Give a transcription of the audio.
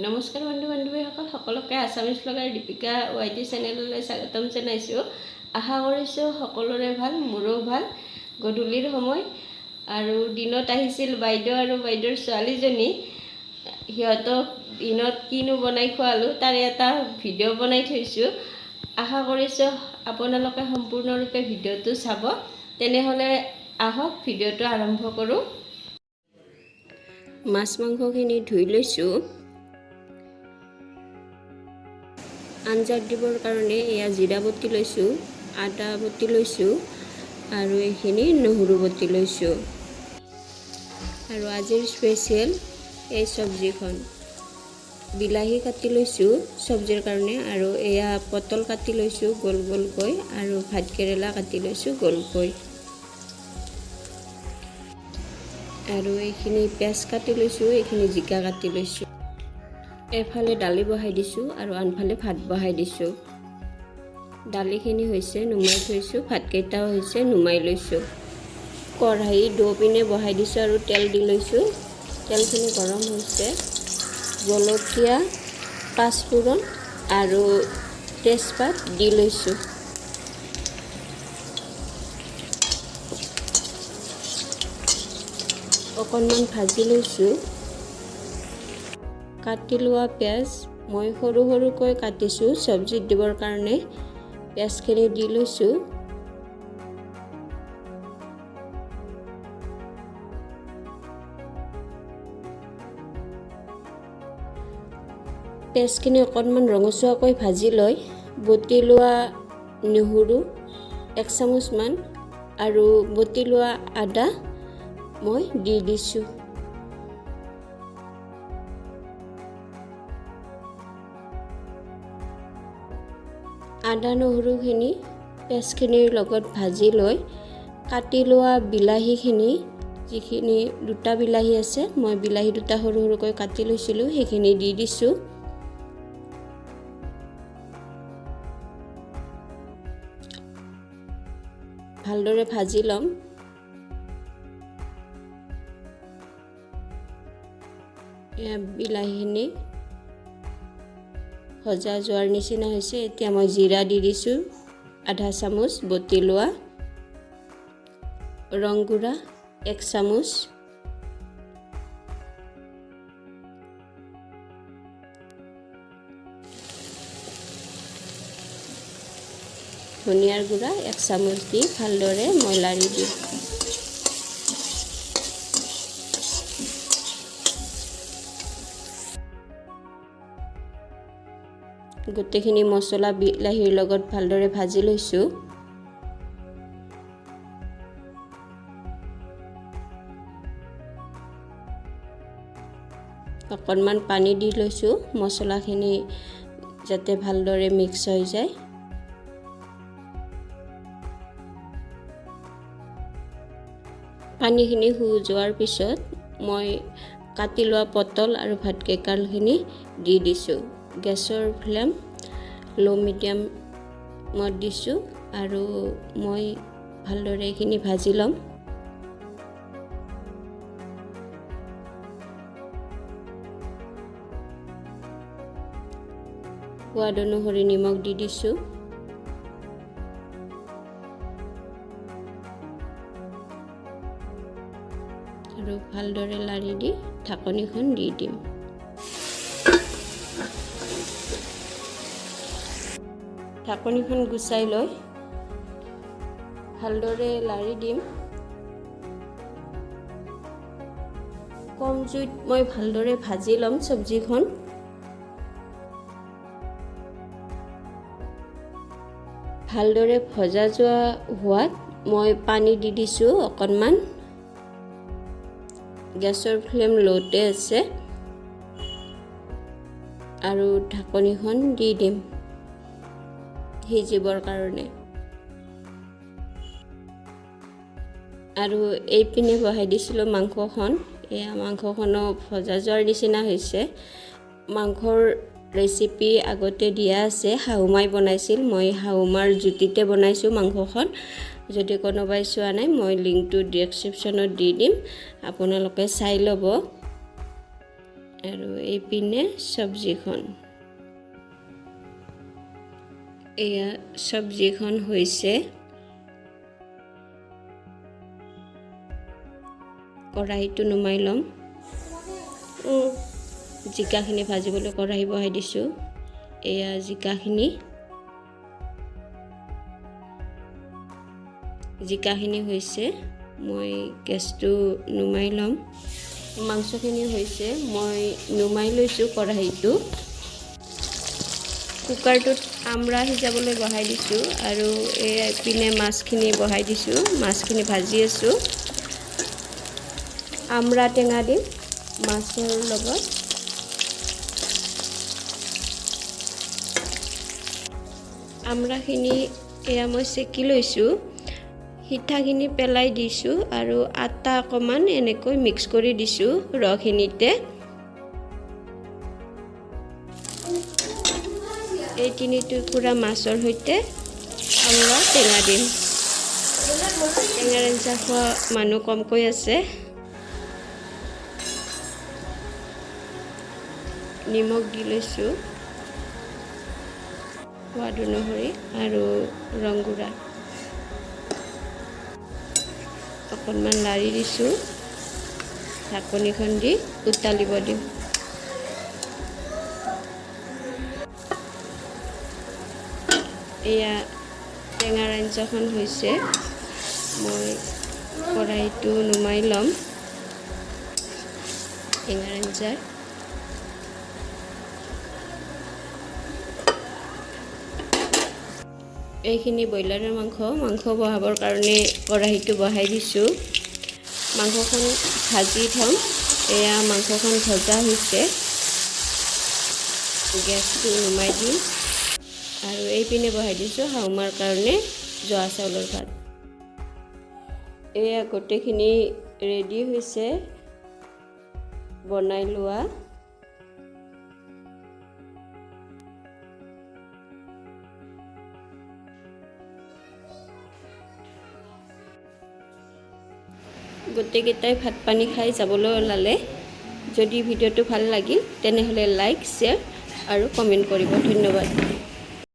নমস্কাৰ বন্ধু বান্ধৱীসকল সকলোকে আছামিজ ব্লগাৰ দীপিকা ৱাইটি চেনেললৈ স্বাগতম জনাইছোঁ। আশা কৰিছোঁ সকলোৰে ভাল, মোৰো ভাল। গধূলিৰ সময় আৰু দিনত আহিছিল বাইদেউ আৰু বাইদেউৰ ছোৱালীজনী। সিহঁতক দিনত কিনো বনাই খোৱালোঁ তাৰ এটা ভিডিঅ' বনাই থৈছোঁ। আশা কৰিছোঁ আপোনালোকে সম্পূৰ্ণৰূপে ভিডিঅ'টো চাব। তেনেহ'লে আহক ভিডিঅ'টো আৰম্ভ কৰোঁ। মাছ মাংসখিনি ধুই লৈছোঁ। আঞ্জাত দিবৰ কাৰণে এয়া জিৰা বটি লৈছোঁ, আদা বটি লৈছোঁ আৰু এইখিনি নহৰু বটি লৈছোঁ। আৰু আজিৰ স্পেচিয়েল এই চব্জিখন বিলাহী কাটি লৈছোঁ চব্জিৰ কাৰণে, আৰু এয়া পটল কাটি লৈছোঁ গোল গোলকৈ, আৰু ভাতকেৰেলা কাটি লৈছোঁ গোলকৈ, আৰু এইখিনি পিঁয়াজ কাটি লৈছোঁ, এইখিনি জিকা কাটি লৈছোঁ। এফালে দালি বহাই দিছোঁ আৰু আনফালে ভাত বহাই দিছোঁ। দালিখিনি হৈছে নুমাই থৈছোঁ, ভাতকেইটাও হৈছে নুমাই লৈছোঁ। কঢ়াই পিনে বহাই দিছোঁ আৰু তেল দি লৈছোঁ। তেলখিনি গৰম হৈছে, জলকীয়া, পাঁচফোৰণ আৰু তেজপাত দি লৈছোঁ। অকণমান ভাজি লৈছোঁ। কাটি লোৱা পিঁয়াজ মই সৰু সৰুকৈ কাটিছোঁ চব্জিত দিবৰ কাৰণে। পিঁয়াজখিনি দি লৈছোঁ। পিঁয়াজখিনি অকণমান ৰঙচুৱাকৈ ভাজি লৈ বটি লোৱা নহৰু 1 চামুচমান আৰু বটি লোৱা আদা মই দি দিছোঁ। আদা নহৰুখিনি পিঁয়াজখিনিৰ লগত ভাজি লৈ কাটি লোৱা বিলাহীখিনি, যিখিনি 2টা বিলাহী আছে, মই বিলাহী 2টা সৰু সৰুকৈ কাটি লৈছিলোঁ, সেইখিনি দি দিছোঁ। ভালদৰে ভাজি ল'ম। বিলাহীখিনি ভজা যোৱাৰ নিচিনা হৈছে। এতিয়া মই জিৰা দি দিছোঁ 1/2 চামুচ বটি লোৱা, ৰং গুড়া 1 চামুচ, ধনিয়াৰ গুড়া 1 চামুচ দি ভালদৰে মই লাৰি দিওঁ। গোটেইখিনি মছলা বিলাহীৰ লগত ভালদৰে ভাজি লৈছোঁ। অকণমান পানী দি লৈছোঁ মছলাখিনি যাতে ভালদৰে মিক্স হৈ যায়। পানীখিনি যোৱাৰ পিছত মই কাটি লোৱা পটল আৰু ভাতকেৰেলাখিনি দি দিছোঁ। গেছৰ ফ্লেম ল' মিডিয়ামত দিছোঁ আৰু মই ভালদৰে এইখিনি ভাজি ল'ম। সোৱাদ অনুসৰি নিমখ দি দিছোঁ। আৰু ভালদৰে লাৰি দি ঢাকনিখন দি দিম। ঢাকনিখন গুচাই লৈ ভালদৰে লাৰি দিম। কম জুইত মই ভালদৰে ভাজি ল'ম চব্জিখন। ভালদৰে ভজা যোৱা হোৱাত মই পানী দি দিছোঁ অকণমান। গেছৰ ফ্লেম ল'তে আছে আৰু ঢাকনিখন দি দিম সিজিবৰ কাৰণে। আৰু এইপিনে বহাই দিছিলোঁ মাংসখন। এয়া মাংসখনো ভজা যোৱাৰ নিচিনা হৈছে। মাংসৰ ৰেচিপি আগতে দিয়া আছে, শাহুমাই বনাইছিল। মই শাহুমাৰ জুতিতে বনাইছোঁ মাংসখন। যদি কোনোবাই চোৱা নাই, মই লিংকটো ডেছক্ৰিপশ্যনত দি দিম, আপোনালোকে চাই ল'ব। আৰু এইপিনে চব্জিখন এয়া চব্জিখন হৈছে কড়াইটো নুমাই ল'ম জিকাখিনি ভাজিবলৈ কড়াই বহাই দিছোঁ এয়া জিকাখিনি হৈছে মই গেছটো নুমাই ল'ম মাংসখিনি হৈছে মই নুমাই লৈছোঁ কড়াইটো কুকাৰটোত আমৰা সিজাবলৈ বহাই দিছোঁ আৰু এইপিনে মাছখিনি বহাই দিছোঁ মাছখিনি ভাজি আছোঁ আমৰা টেঙা দিম মাছৰ লগত আমৰাখিনি এয়া মই চেকি লৈছোঁ হিঠাখিনি পেলাই দিছোঁ আৰু আটা অকণমান এনেকৈ মিক্স কৰি দিছোঁ ৰসখিনিতে এই 3 টুকুৰা মাছৰ সৈতে আমৰা টেঙা দিম টেঙাৰ আঞ্জা খোৱা মানুহ কমকৈ আছে নিমখ দি লৈছোঁ সোৱাদ অনুসৰি আৰু ৰংগুড়া অকণমান লাৰি দিছোঁ ঢাকনিখন দি উতালিব দিম এয়া টেঙাৰ আঞ্জাখন হৈছে মই কড়াইটো নুমাই ল'ম টেঙাৰ আঞ্জা এইখিনি ব্ৰইলাৰৰ মাংস বহাবৰ কাৰণে কড়াইটো বহাই দিছোঁ মাংসখন ভাজি থ'ম এয়া মাংসখন ভজা হৈছে গেছটো নুমাই দিম আৰু এইপিনে বহাই দিছোঁ শাওমাৰ কাৰণে জহা চাউলৰ ভাত এয়া গোটেইখিনি ৰেডি হৈছে বনাই লোৱা গোটেইকেইটাই ভাত পানী খাই যাবলৈ ওলালে যদি ভিডিঅ'টো ভাল লাগিল তেনেহ'লে লাইক শ্বেয়াৰ আৰু কমেণ্ট কৰিব ধন্যবাদ